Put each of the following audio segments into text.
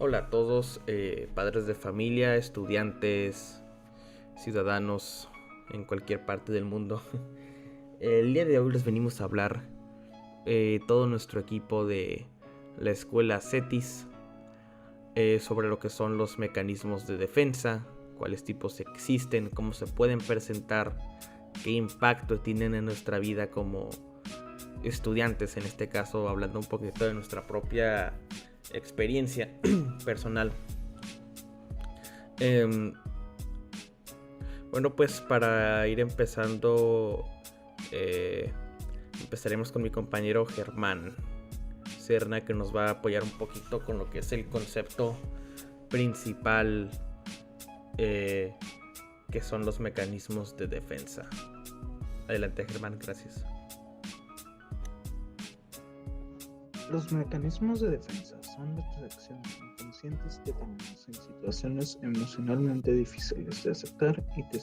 Hola a todos, padres de familia, estudiantes, ciudadanos en cualquier parte del mundo. El día de hoy les venimos a hablar todo nuestro equipo de la escuela CETIS sobre lo que son los mecanismos de defensa, cuáles tipos existen, cómo se pueden presentar, qué impacto tienen en nuestra vida como estudiantes, en este caso hablando un poquito de nuestra propia experiencia personal. Bueno, pues para ir empezando, empezaremos con mi compañero Germán Serna, que nos va a apoyar un poquito con lo que es el concepto principal, que son los mecanismos de defensa. Adelante, Germán, gracias. Los mecanismos de defensa son las reacciones inconscientes que tenemos en situaciones emocionalmente difíciles de aceptar y que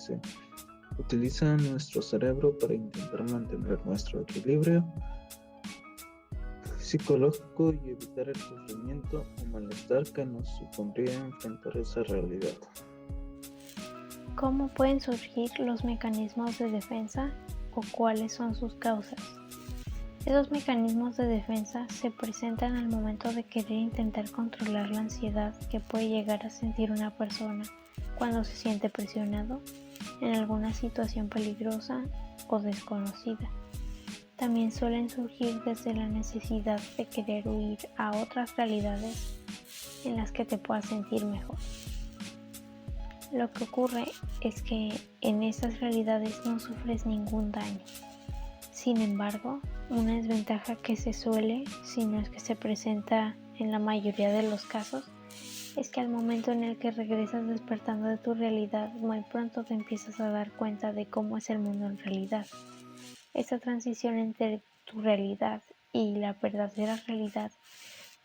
utilizan nuestro cerebro para intentar mantener nuestro equilibrio psicológico y evitar el sufrimiento o malestar que nos supondría enfrentar esa realidad. ¿Cómo pueden surgir los mecanismos de defensa o cuáles son sus causas? Esos mecanismos de defensa se presentan al momento de querer intentar controlar la ansiedad que puede llegar a sentir una persona cuando se siente presionado en alguna situación peligrosa o desconocida. También suelen surgir desde la necesidad de querer huir a otras realidades en las que te puedas sentir mejor. Lo que ocurre es que en estas realidades no sufres ningún daño. Sin embargo, una desventaja que se suele, si no es que se presenta en la mayoría de los casos, es que al momento en el que regresas despertando de tu realidad, muy pronto te empiezas a dar cuenta de cómo es el mundo en realidad. Esta transición entre tu realidad y la verdadera realidad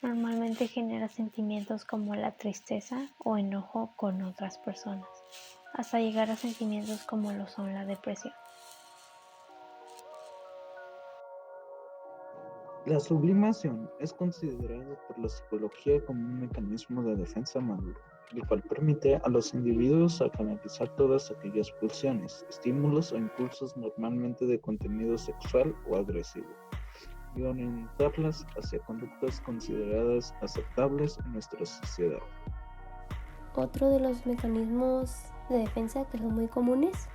normalmente genera sentimientos como la tristeza o enojo con otras personas, hasta llegar a sentimientos como lo son la depresión. La sublimación es considerada por la psicología como un mecanismo de defensa maduro, el cual permite a los individuos a canalizar todas aquellas pulsiones, estímulos o impulsos normalmente de contenido sexual o agresivo, y orientarlas hacia conductas consideradas aceptables en nuestra sociedad. Otro de los mecanismos de defensa que son muy comunes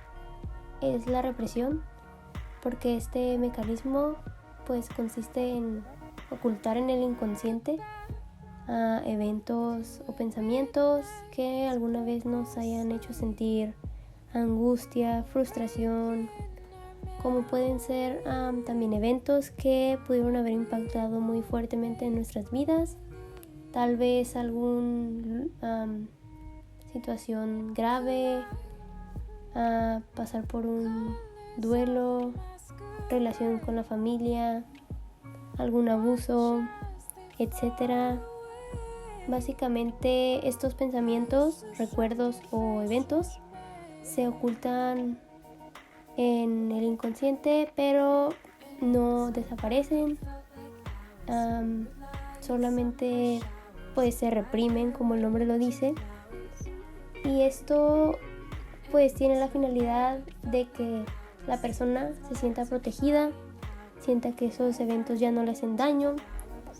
es la represión, porque este mecanismo pues consiste en ocultar en el inconsciente eventos o pensamientos que alguna vez nos hayan hecho sentir angustia, frustración, como pueden ser también eventos que pudieron haber impactado muy fuertemente en nuestras vidas, tal vez alguna situación grave, pasar por un duelo, relación con la familia, algún abuso, etc. Básicamente estos pensamientos, recuerdos o eventos se ocultan en el inconsciente, pero no desaparecen, solamente pues se reprimen, como el nombre lo dice, y esto pues tiene la finalidad de que la persona se sienta protegida, sienta que esos eventos ya no le hacen daño,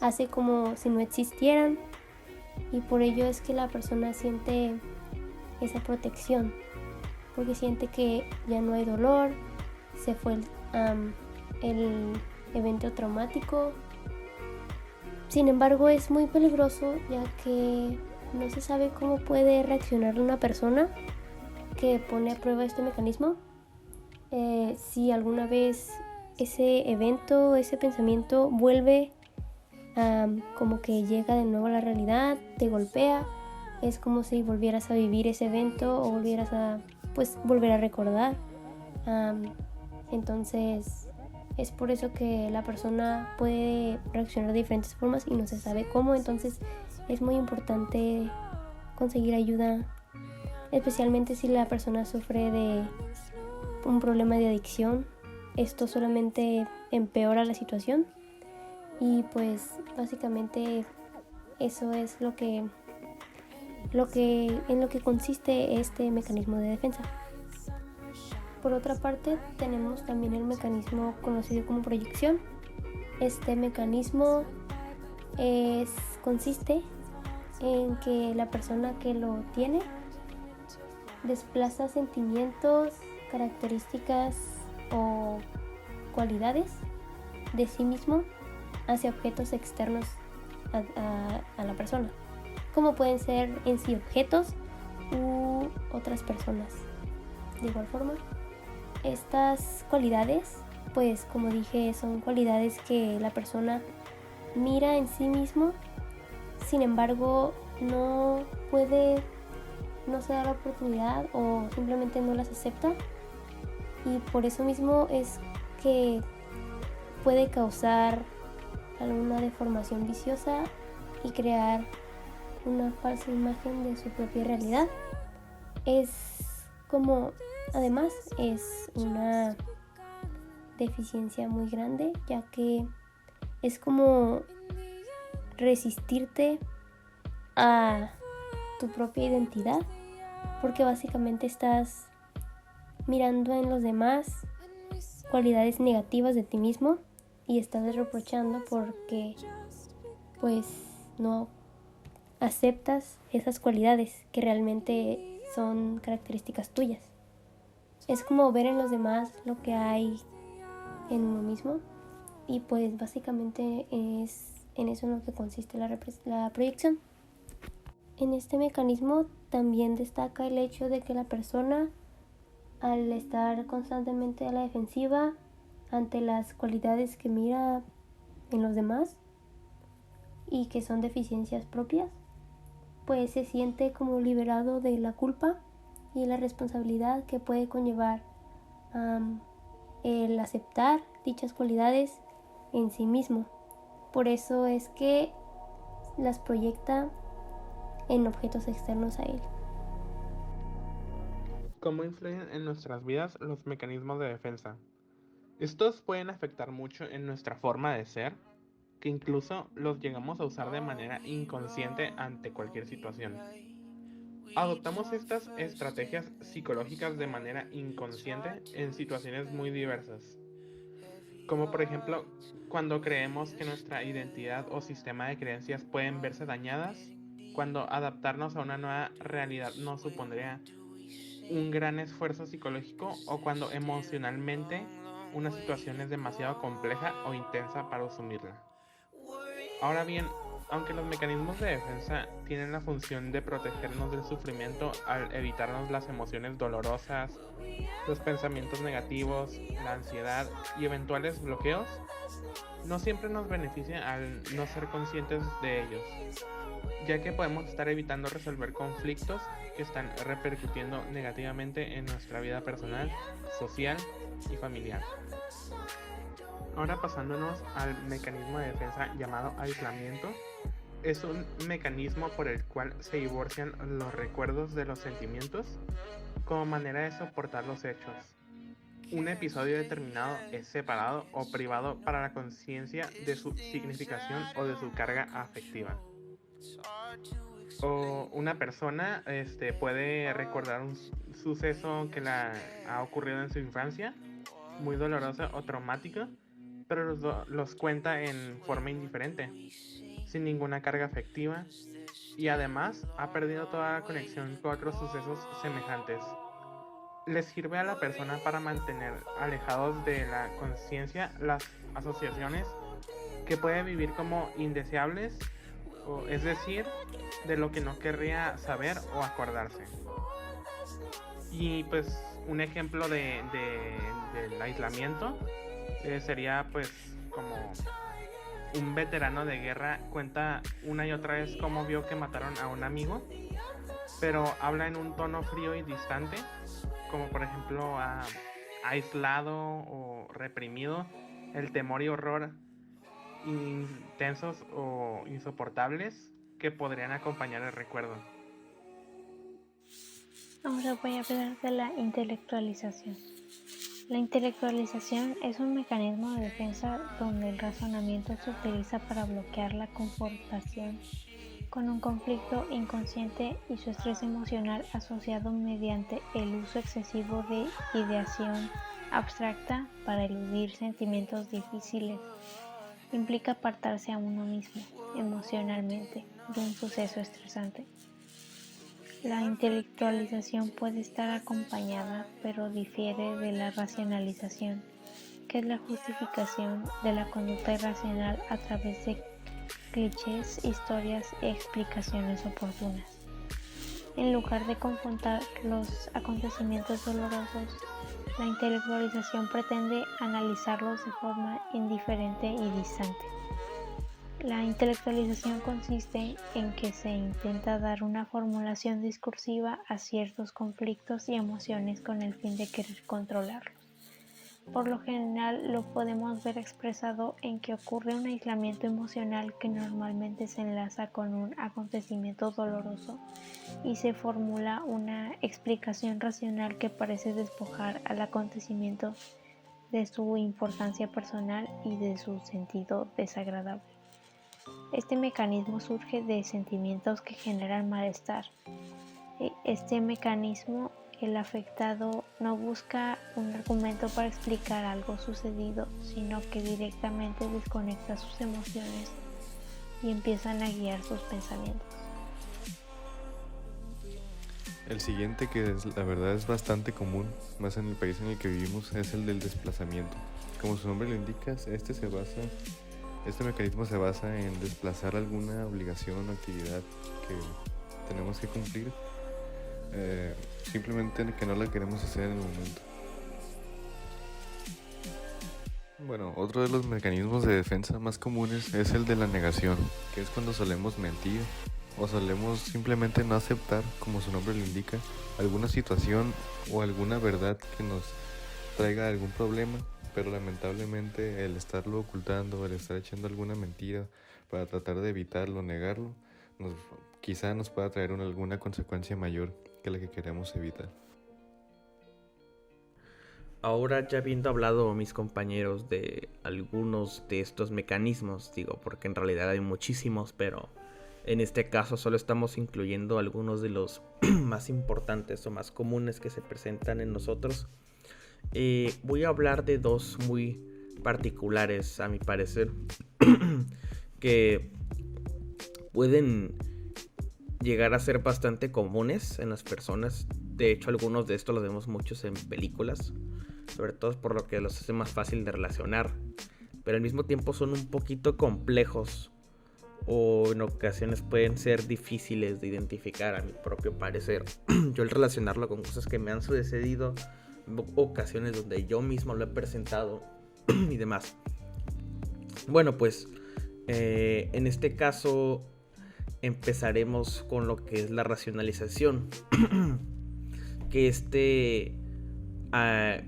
hace como si no existieran, y por ello es que la persona siente esa protección, porque siente que ya no hay dolor, se fue el evento traumático. Sin embargo, es muy peligroso, ya que no se sabe cómo puede reaccionar una persona que pone a prueba este mecanismo. Si alguna vez ese evento, ese pensamiento vuelve, como que llega de nuevo a la realidad, te golpea, es como si volvieras a vivir ese evento o volvieras a volver a recordar. Entonces es por eso que la persona puede reaccionar de diferentes formas y no se sabe cómo. Entonces es muy importante conseguir ayuda, especialmente si la persona sufre de un problema de adicción. Esto solamente empeora la situación, y pues básicamente eso es lo que en lo que consiste este mecanismo de defensa. Por otra parte, tenemos también el mecanismo conocido como proyección. Este mecanismo consiste en que la persona que lo tiene desplaza sentimientos, características o cualidades de sí mismo hacia objetos externos a la persona, como pueden ser en sí objetos u otras personas. De igual forma, estas cualidades, pues como dije, son cualidades que la persona mira en sí mismo, sin embargo no se da la oportunidad o simplemente no las acepta, y por eso mismo es que puede causar alguna deformación viciosa y crear una falsa imagen de su propia realidad. Además es una deficiencia muy grande, ya que es como resistirte a tu propia identidad, porque básicamente estás mirando en los demás cualidades negativas de ti mismo y estás reprochando porque pues no aceptas esas cualidades que realmente son características tuyas. Es como ver en los demás lo que hay en uno mismo, y pues básicamente es en eso en lo que consiste la proyección. En este mecanismo también destaca el hecho de que la persona, al estar constantemente a la defensiva ante las cualidades que mira en los demás y que son deficiencias propias, pues se siente como liberado de la culpa y la responsabilidad que puede conllevar el aceptar dichas cualidades en sí mismo. Por eso es que las proyecta en objetos externos a él. ¿Cómo influyen en nuestras vidas los mecanismos de defensa? Estos pueden afectar mucho en nuestra forma de ser, que incluso los llegamos a usar de manera inconsciente ante cualquier situación. Adoptamos estas estrategias psicológicas de manera inconsciente en situaciones muy diversas, como por ejemplo cuando creemos que nuestra identidad o sistema de creencias pueden verse dañadas, cuando adaptarnos a una nueva realidad nos supondría un gran esfuerzo psicológico, o cuando emocionalmente una situación es demasiado compleja o intensa para asumirla. Ahora bien, aunque los mecanismos de defensa tienen la función de protegernos del sufrimiento al evitarnos las emociones dolorosas, los pensamientos negativos, la ansiedad y eventuales bloqueos, no siempre nos beneficia al no ser conscientes de ellos, ya que podemos estar evitando resolver conflictos que están repercutiendo negativamente en nuestra vida personal, social y familiar. Ahora pasándonos al mecanismo de defensa llamado aislamiento, es un mecanismo por el cual se divorcian los recuerdos de los sentimientos como manera de soportar los hechos. Un episodio determinado es separado o privado para la conciencia de su significación o de su carga afectiva. O una persona puede recordar un suceso que ha ocurrido en su infancia, muy doloroso o traumático, pero los cuenta en forma indiferente, sin ninguna carga afectiva, y además ha perdido toda la conexión con otros sucesos semejantes. Les sirve a la persona para mantener alejados de la conciencia las asociaciones que puede vivir como indeseables, es decir, de lo que no querría saber o acordarse. Y pues un ejemplo del aislamiento sería pues como un veterano de guerra cuenta una y otra vez cómo vio que mataron a un amigo, pero habla en un tono frío y distante, como por ejemplo aislado o reprimido, el temor y horror intensos o insoportables que podrían acompañar el recuerdo. Ahora voy a hablar de la intelectualización. La intelectualización es un mecanismo de defensa donde el razonamiento se utiliza para bloquear la confrontación con un conflicto inconsciente y su estrés emocional asociado mediante el uso excesivo de ideación abstracta para eludir sentimientos difíciles. Implica apartarse a uno mismo emocionalmente de un suceso estresante. La intelectualización puede estar acompañada, pero difiere de la racionalización, que es la justificación de la conducta irracional a través de clichés, historias y explicaciones oportunas. En lugar de confrontar los acontecimientos dolorosos, la intelectualización pretende analizarlos de forma indiferente y distante. La intelectualización consiste en que se intenta dar una formulación discursiva a ciertos conflictos y emociones con el fin de querer controlarlos. Por lo general lo podemos ver expresado en que ocurre un aislamiento emocional que normalmente se enlaza con un acontecimiento doloroso y se formula una explicación racional que parece despojar al acontecimiento de su importancia personal y de su sentido desagradable. Este mecanismo surge de sentimientos que generan malestar. Este mecanismo, el afectado no busca un argumento para explicar algo sucedido, sino que directamente desconecta sus emociones y empiezan a guiar sus pensamientos. El siguiente, que la verdad es bastante común, más en el país en el que vivimos, es el del desplazamiento. Como su nombre lo indica, este mecanismo se basa en desplazar alguna obligación o actividad que tenemos que cumplir, simplemente que no la queremos hacer en el momento. Bueno, otro de los mecanismos de defensa más comunes es el de la negación, que es cuando solemos mentir o solemos simplemente no aceptar, como su nombre lo indica, alguna situación o alguna verdad que nos traiga algún problema, pero lamentablemente el estarlo ocultando, el estar echando alguna mentira para tratar de evitarlo, negarlo, quizá nos pueda traer alguna consecuencia mayor que la que queremos evitar. Ahora, ya habiendo hablado mis compañeros de algunos de estos mecanismos, digo, porque en realidad hay muchísimos, pero en este caso solo estamos incluyendo algunos de los más importantes o más comunes que se presentan en nosotros. Voy a hablar de dos muy particulares, a mi parecer, que pueden llegar a ser bastante comunes en las personas. De hecho, algunos de estos los vemos muchos en películas, sobre todo por lo que los hace más fácil de relacionar, pero al mismo tiempo son un poquito complejos o en ocasiones pueden ser difíciles de identificar, a mi propio parecer. Yo, al relacionarlo con cosas que me han sucedido, ocasiones donde yo mismo lo he presentado y demás. Bueno, pues en este caso empezaremos con lo que es la racionalización, que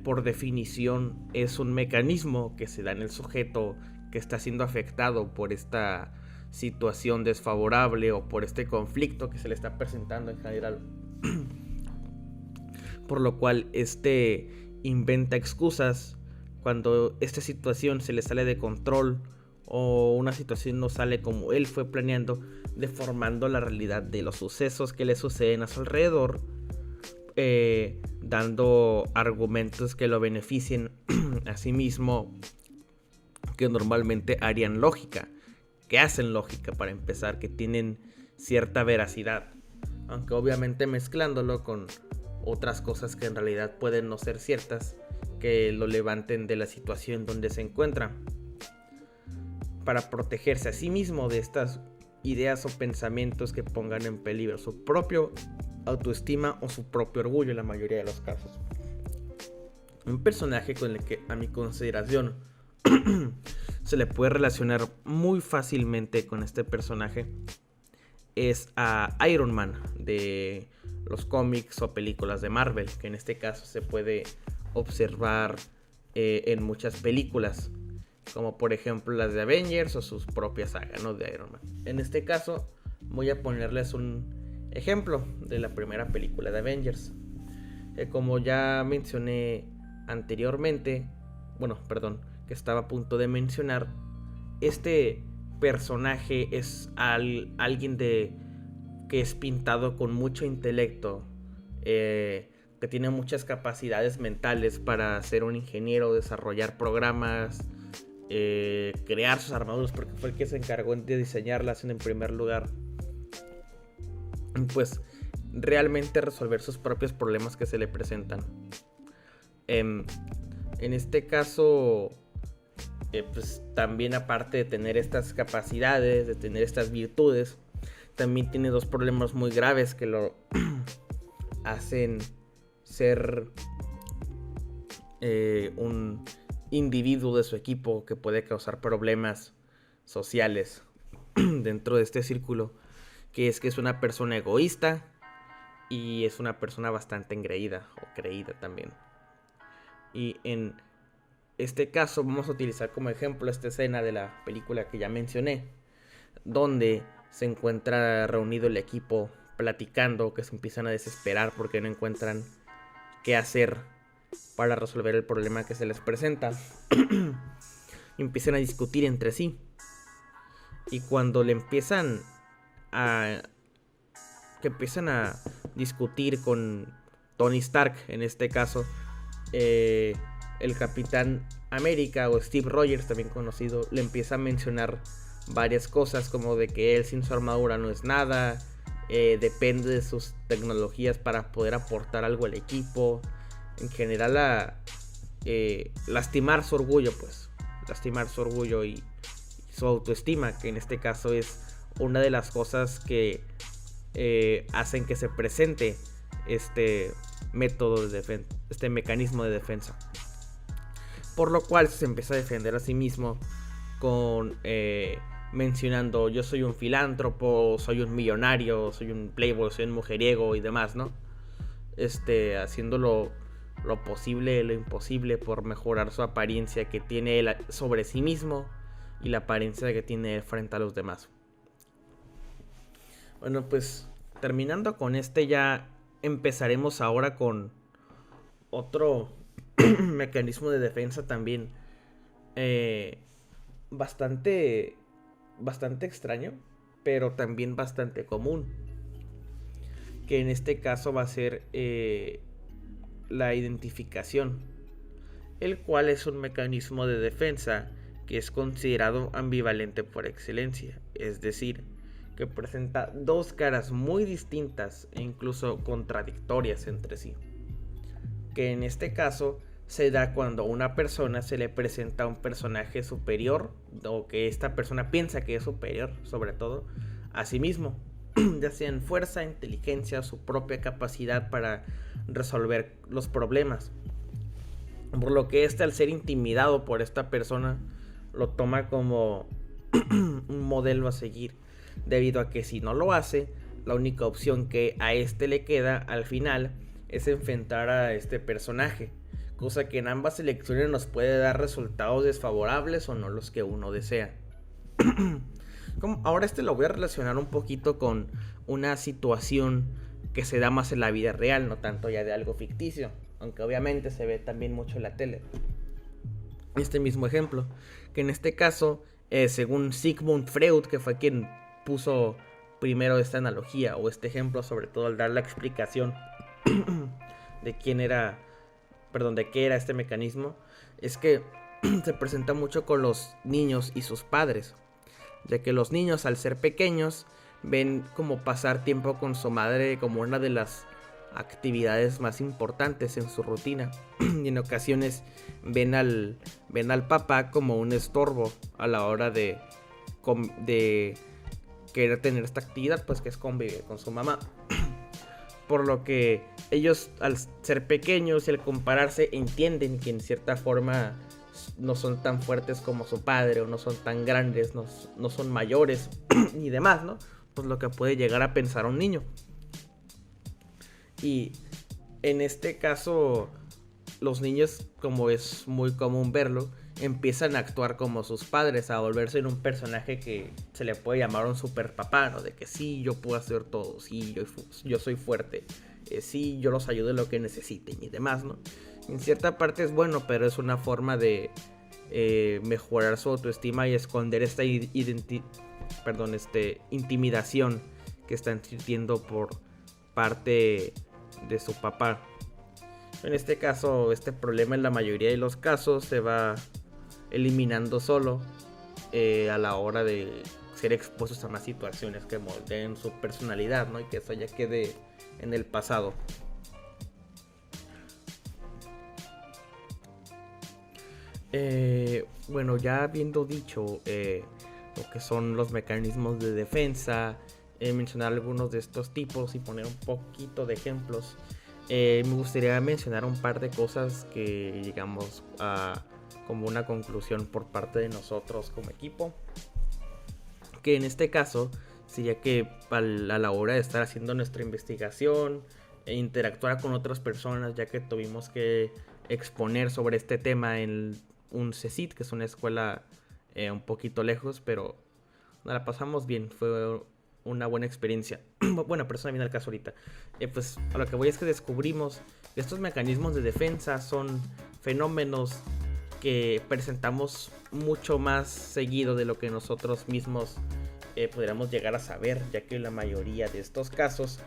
por definición es un mecanismo que se da en el sujeto que está siendo afectado por esta situación desfavorable o por este conflicto que se le está presentando en general. Por lo cual inventa excusas cuando esta situación se le sale de control o una situación no sale como él fue planeando, deformando la realidad de los sucesos que le suceden a su alrededor, dando argumentos que lo beneficien a sí mismo, que normalmente harían lógica, que hacen lógica para empezar, que tienen cierta veracidad, aunque obviamente mezclándolo con otras cosas que en realidad pueden no ser ciertas, que lo levanten de la situación donde se encuentra, para protegerse a sí mismo de estas ideas o pensamientos que pongan en peligro su propio autoestima o su propio orgullo en la mayoría de los casos. Un personaje con el que, a mi consideración, se le puede relacionar muy fácilmente con este personaje es a Iron Man de los cómics o películas de Marvel, que en este caso se puede observar en muchas películas, como por ejemplo las de Avengers o sus propias sagas, ¿no?, de Iron Man. En este caso voy a ponerles un ejemplo de la primera película de Avengers, que como ya mencioné anteriormente, que estaba a punto de mencionar, este personaje es alguien que es pintado con mucho intelecto, que tiene muchas capacidades mentales para ser un ingeniero, desarrollar programas, crear sus armaduras, porque fue el que se encargó de diseñarlas en primer lugar. Pues realmente resolver sus propios problemas que se le presentan. En este caso, pues también, aparte de tener estas capacidades, de tener estas virtudes, también tiene dos problemas muy graves que lo hacen ser un individuo de su equipo que puede causar problemas sociales dentro de este círculo, que es una persona egoísta y es una persona bastante engreída o creída también. Y en este caso vamos a utilizar como ejemplo esta escena de la película que ya mencioné, donde se encuentra reunido el equipo platicando, que se empiezan a desesperar porque no encuentran qué hacer para resolver el problema que se les presenta. Y empiezan a discutir entre sí. Y cuando empiezan a discutir con Tony Stark, en este caso, el Capitán América o Steve Rogers, también conocido, le empieza a mencionar varias cosas, como de que él sin su armadura no es nada, depende de sus tecnologías para poder aportar algo al equipo. En general, lastimar su orgullo, y su autoestima, que en este caso es una de las cosas que hacen que se presente este método de defensa, este mecanismo de defensa. Por lo cual se empieza a defender a sí mismo con mencionando: yo soy un filántropo, soy un millonario, soy un playboy, soy un mujeriego y demás, ¿no? Haciendo lo posible, lo imposible por mejorar su apariencia que tiene él sobre sí mismo y la apariencia que tiene él frente a los demás. Bueno, pues terminando con ya empezaremos ahora con otro mecanismo de defensa también bastante extraño, pero también bastante común, que en este caso va a ser la identificación, el cual es un mecanismo de defensa que es considerado ambivalente por excelencia, es decir, que presenta dos caras muy distintas e incluso contradictorias entre sí, que en este caso se da cuando a una persona se le presenta un personaje superior, o que esta persona piensa que es superior, sobre todo, a sí mismo, ya sea en fuerza, inteligencia, su propia capacidad para resolver los problemas. Por lo que al ser intimidado por esta persona, lo toma como un modelo a seguir, debido a que si no lo hace, la única opción que a le queda al final es enfrentar a este personaje, cosa que en ambas elecciones nos puede dar resultados desfavorables o no los que uno desea. Ahora lo voy a relacionar un poquito con una situación que se da más en la vida real, no tanto ya de algo ficticio, aunque obviamente se ve también mucho en la tele. Este mismo ejemplo, que en este caso, según Sigmund Freud, que fue quien puso primero esta analogía o este ejemplo, sobre todo al dar la explicación de qué era este mecanismo, es que se presenta mucho con los niños y sus padres, ya que los niños, al ser pequeños, ven como pasar tiempo con su madre como una de las actividades más importantes en su rutina, y en ocasiones ven al papá como un estorbo a la hora de querer tener esta actividad, pues que es convivir con su mamá. Por lo que ellos, al ser pequeños y al compararse, entienden que en cierta forma no son tan fuertes como su padre, o no son tan grandes, no son mayores y demás, ¿no? Pues lo que puede llegar a pensar un niño. Y en este caso, los niños, como es muy común verlo, empiezan a actuar como sus padres, a volverse en un personaje que se le puede llamar un super papá, ¿no? De que sí, yo puedo hacer todo, sí, yo soy fuerte, sí, yo los ayudo en lo que necesiten y demás, ¿no? En cierta parte es bueno, pero es una forma de mejorar su autoestima y esconder esta intimidación que están sintiendo por parte de su papá. En este caso, este problema en la mayoría de los casos se va eliminando solo a la hora de ser expuestos a más situaciones que moldeen su personalidad, ¿no? Y que eso ya quede en el pasado. Bueno, ya habiendo dicho lo que son los mecanismos de defensa, mencionar algunos de estos tipos y poner un poquito de ejemplos, me gustaría mencionar un par de cosas que llegamos a como una conclusión por parte de nosotros como equipo, que en este caso sería que a la hora de estar haciendo nuestra investigación e interactuar con otras personas, ya que tuvimos que exponer sobre este tema en un CECIT, que es una escuela un poquito lejos, pero nos la pasamos bien, fue una buena experiencia. Bueno, pero eso no viene al caso ahorita. Pues a lo que voy es que descubrimos que estos mecanismos de defensa son fenómenos que presentamos mucho más seguido de lo que nosotros mismos podríamos llegar a saber, ya que la mayoría de estos casos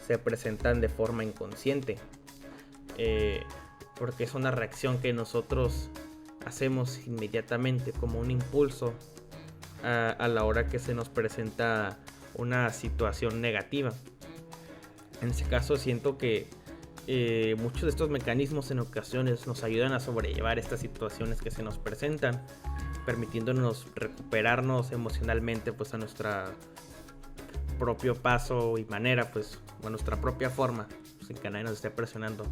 se presentan de forma inconsciente, porque es una reacción que nosotros hacemos inmediatamente como un impulso a la hora que se nos presenta una situación negativa. En ese caso siento que muchos de estos mecanismos en ocasiones nos ayudan a sobrellevar estas situaciones que se nos presentan, permitiéndonos recuperarnos emocionalmente pues a nuestra propio paso y manera, pues a nuestra propia forma, sin que nadie nos esté presionando.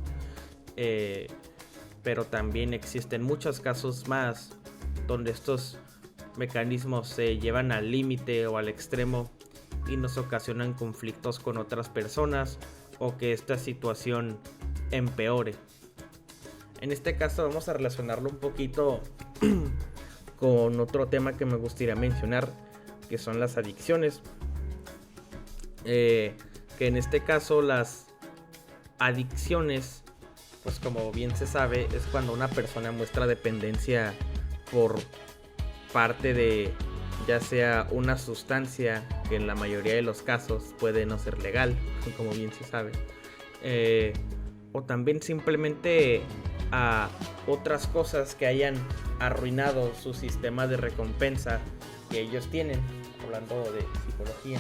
Pero también existen muchos casos más donde estos mecanismos se llevan al límite o al extremo y nos ocasionan conflictos con otras personas o que esta situación empeore. En este caso vamos a relacionarlo un poquito con otro tema que me gustaría mencionar, que son las adicciones. Que en este caso las adicciones, pues como bien se sabe, es cuando una persona muestra dependencia por parte de ya sea una sustancia, que en la mayoría de los casos puede no ser legal, como bien se sabe, o también simplemente a otras cosas que hayan arruinado su sistema de recompensa que ellos tienen, hablando de psicología.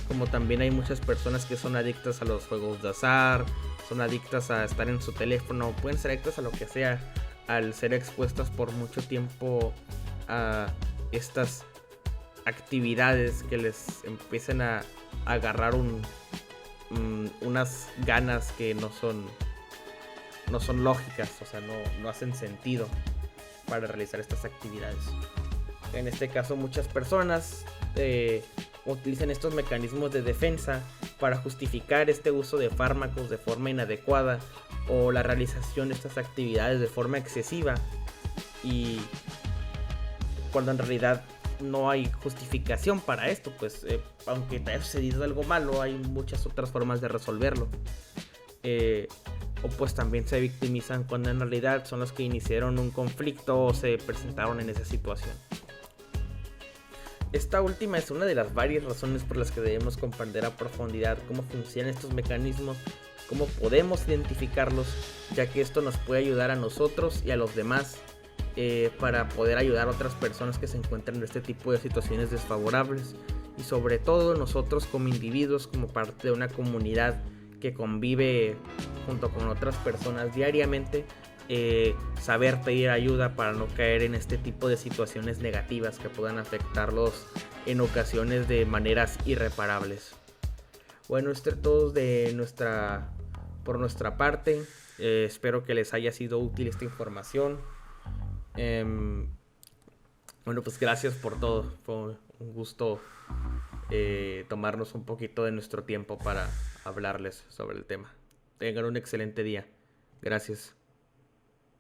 Como también hay muchas personas que son adictas a los juegos de azar, son adictas a estar en su teléfono, pueden ser adictas a lo que sea, al ser expuestas por mucho tiempo a estas actividades que les empiecen a agarrar unas ganas que no son lógicas, o sea, no hacen sentido para realizar estas actividades. En este caso muchas personas utilizan estos mecanismos de defensa para justificar este uso de fármacos de forma inadecuada o la realización de estas actividades de forma excesiva, y cuando en realidad no hay justificación para esto, pues aunque te haya sucedido algo malo, hay muchas otras formas de resolverlo. O pues también se victimizan cuando en realidad son los que iniciaron un conflicto o se presentaron en esa situación. Esta última es una de las varias razones por las que debemos comprender a profundidad cómo funcionan estos mecanismos, cómo podemos identificarlos, ya que esto nos puede ayudar a nosotros y a los demás para poder ayudar a otras personas que se encuentran en este tipo de situaciones desfavorables, y sobre todo nosotros como individuos, como parte de una comunidad que convive junto con otras personas diariamente, saber pedir ayuda para no caer en este tipo de situaciones negativas que puedan afectarlos en ocasiones de maneras irreparables. Bueno, esto es todo por nuestra parte. Espero que les haya sido útil esta información. Bueno, pues gracias por todo. Fue un gusto tomarnos un poquito de nuestro tiempo para hablarles sobre el tema. Tengan un excelente día. Gracias.